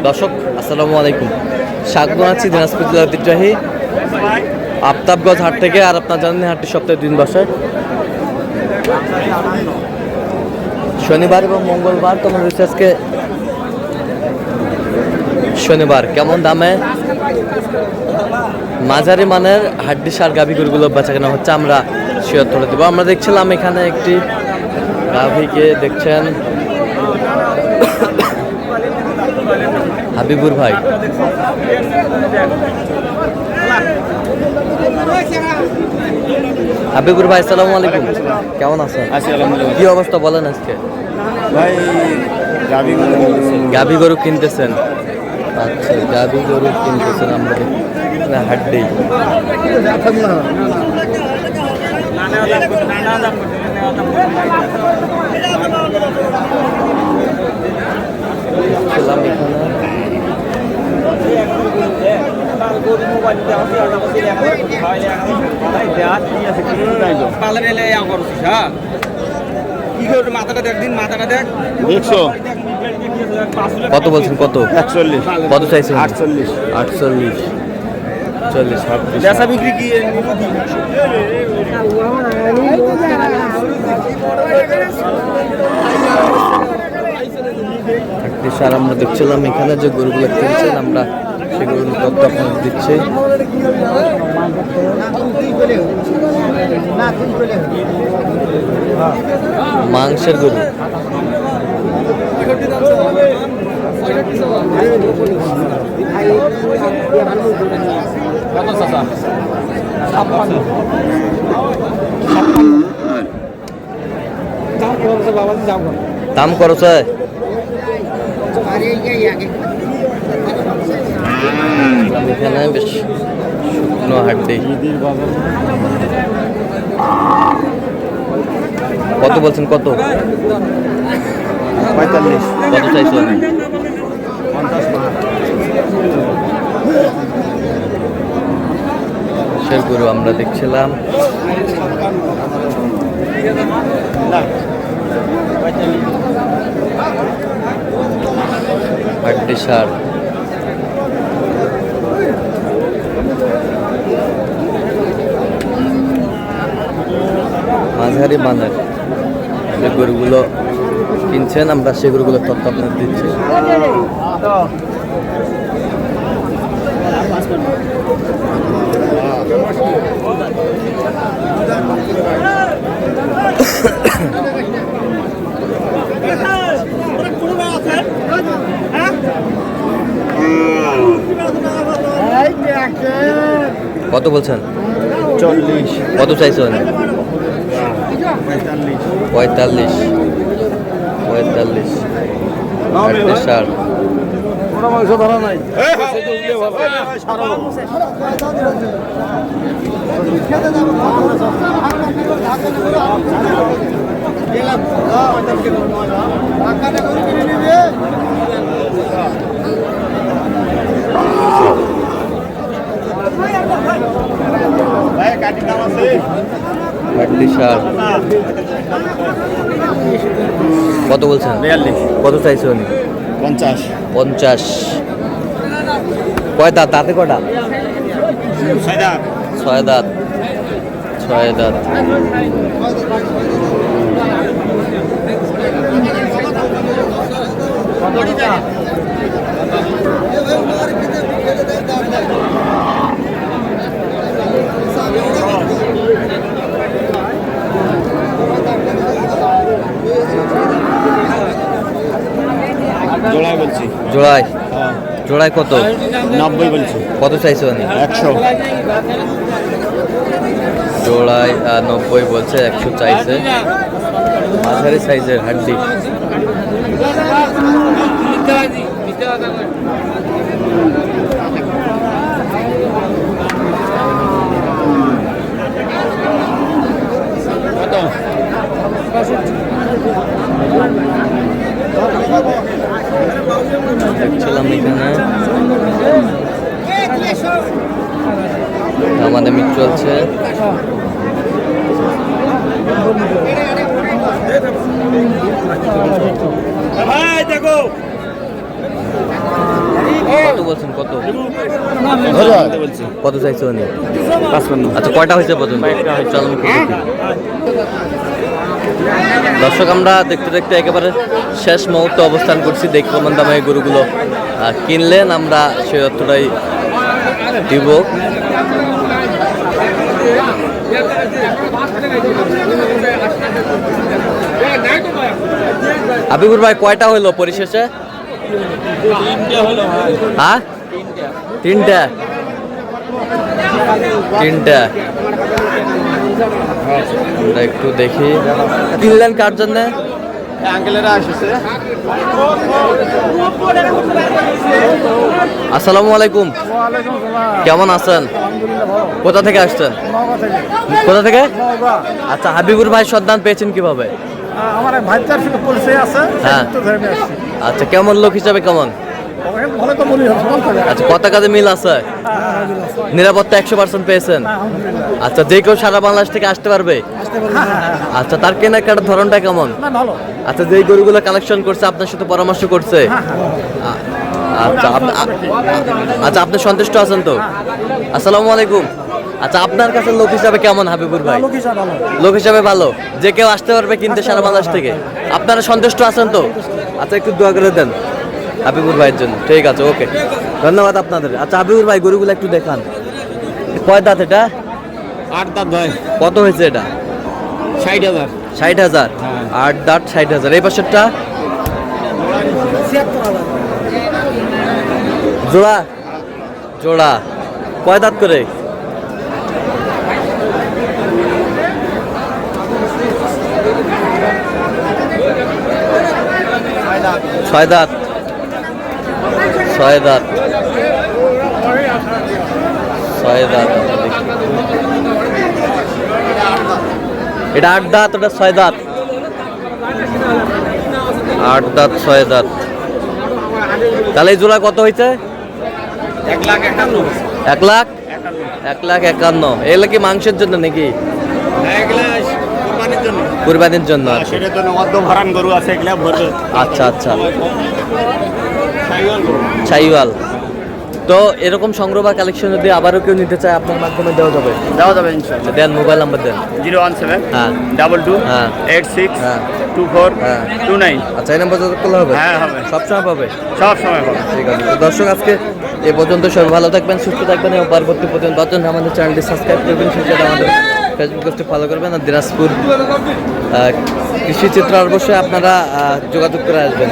দর্শক আসসালামু আলাইকুম, স্বাগত আছি দিনাজপুর জেলার ঐতিহ্যবাহী আফতাবগঞ্জ হাট থেকে। আর আপনার জানেন হাটটি সপ্তাহে 2 দিন বসে, শনিবার এবং মঙ্গলবার। তোমার রয়েছে আজকে শনিবার। কেমন দামে মাঝারি মানের হাড্ডি সার গাভী গরুগুলো বেচা কেনা হচ্ছে আমরা শেয়ার করে দেবো। আমরা দেখছিলাম এখানে একটি গাভীকে, দেখছেন হাবিবুর ভাই। হাবিবুর ভাই আসসালামু আলাইকুম, কেমন আছেন? কি অবস্থা বলেন আজকে? ভাই গাভী গরু কিনতেছেন? আচ্ছা, গাভী গরু কিনতেছেন। আমরা না হাড্ডি ছিলাম এখানে। কত বলছেন? কত? 41। কত চাইছেন? 48। 48, 40, 26। বেচা বিক্রি কি? স্যার আমরা দেখছিলাম এখানে যে গরুগুলো কিনছেন, আমরা সেগুলোর তথ্য আপনাদের দিচ্ছি। মাংসের গরু দাম খরচ হয়। এখানে বেশ শুকনো হাড্ডি। কত বলছেন? কত? 45। কত চাইছেন? 50 গরু আমরা দেখছিলাম। হাড্ডি সার মাঝারি মানের যে গরুগুলো কিনছেন, আমরা সেই গরুগুলোর তথ্য আপনাদের দিচ্ছি। কত বলছেন? 40। কত চাইছেন? 45। 45। সার ধরা নাই। কত বলছেন? 42। কত চাইছেন? 50। 50। কয় দাঁত? দাঁতে কটা? 6 দাঁত। 6 দাঁত। 6 দাঁত। জোড়ায় বলছি। জোড়ায়? জোড়ায় কত? 90 বলছি। কত চাইছেন? 100। জোড়ায় 90 বলছে, 100 চাইছে। মাঝারি সাইজের হাড্ডি। দেখছিলাম এখানে আমাদের মিট চলছে। ভাই দেখো বলছেন কত বলছি কত চাইছে উনি 55 আচ্ছা কয়টা হয়েছে পর্যন্ত চলুন একটু দেখি। দর্শক আমরা দেখতে দেখতে একেবারে শেষ মুহূর্তে অবস্থান করছি। দেখি কেমন দামে এই গরুগুলো কিনলেন, আমরা সেই অর্থটাই দিব। হাবিবুর ভাই কয়টা হইলো পরিশেষে? হ্যাঁ তিনটা আমরা একটু দেখি কিনলেন কার জন্য? আঙ্কেলেরা আসছে আসসালামু আলাইকুম, কেমন আছেন? কোথা থেকে আসছেন? কোথা থেকে? আচ্ছা হাবিবুর ভাই সন্ধান পেয়েছেন কিভাবে? আমার ভাইচার সাথে পরিচয় আছে। হ্যাঁ। আচ্ছা কেমন লোক হিসাবে কেমন? ভালো তো মনে হয় সকাল থেকে। আচ্ছা কত কাজে মিল আছে? নিরাপত্তা 100% পেয়েছেন? আচ্ছা যে কেউ সারা বাংলাদেশ থেকে আসতে পারবে? আচ্ছা তার কেনাকাটার ধরনটা কেমন? না ভালো। আচ্ছা যেই গরুগুলো কালেকশন করছে আপনার সাথে পরামর্শ করছে? আচ্ছা আচ্ছা আপনি সন্তুষ্ট আছেন তো? আসসালামু আলাইকুম। আচ্ছা আপনার কাছে লোক হিসাবে কেমন হাবিবুর ভাই? লোক হিসাবে ভালো। লোক হিসাবে ভালো, যে কেউ আসতে পারবে কিনতে সারা বাংলাদেশ থেকে? আপনারা সন্তুষ্ট আছেন তো? আচ্ছা একটু দোয়া করে দেন হাবিবুর ভাইয়ের জন্য। ঠিক আছে, ওকে, ধন্যবাদ আপনাদের। আচ্ছা হাবিবুর ভাই গরুগুলো একটু দেখান। কয় দাঁত এটা? 8 দাঁত ভাই কত হয়েছে এটা? 60,000 60,000। 8 দাঁত 60,000। এই পাশেরটা জোড়া জোড়া কয় দাঁত করে? ছয় দাঁত। ছয় দাঁত। এটা 8 দাঁত, ওটা 6 দাঁত। 8 দাঁত 6 দাঁত। তাহলে এই জোড়া কত হয়েছে? 1,51,000 1 লাখ 1,51,000। এগুলো কি মাংসের জন্য নাকি? কুরবানির জন্য। কুরবানির জন্য? আচ্ছা সেটার জন্য অর্ধ ভরান গরু আছে, এগুলা ভরবে। আচ্ছা আচ্ছা শাহিওয়াল গরু। শাহিওয়াল। তো এরকম সংগ্রহ বা কালেকশন যদি আবারও কেউ নিতে চায় আপনার মাধ্যমে দেওয়া যাবে? দেওয়া যাবে ইনশাআল্লাহ। দেন, মোবাইল নাম্বার দেন। 017 হ্যাঁ 22 হ্যাঁ 86 হ্যাঁ 24 হ্যাঁ। 29। আচ্ছা এই নাম্বার যোগাযোগ করলে হবে? হ্যাঁ হবে, সবসময় পাবে? সব সময় হবে। ঠিক আছে। তো দর্শক আজকে এ পর্যন্ত, সবাই ভালো থাকবেন, সুস্থ থাকবেন এবং পরবর্তী পর্যন্ত আমাদের চ্যানেলটি সাবস্ক্রাইব করবেন, সেই সাথে আমাদের ফেসবুক পেজটি ফলো করবেন। আর দিনাজপুর কৃষি চিত্র অবশ্যই আপনারা যোগাযোগ করে আসবেন।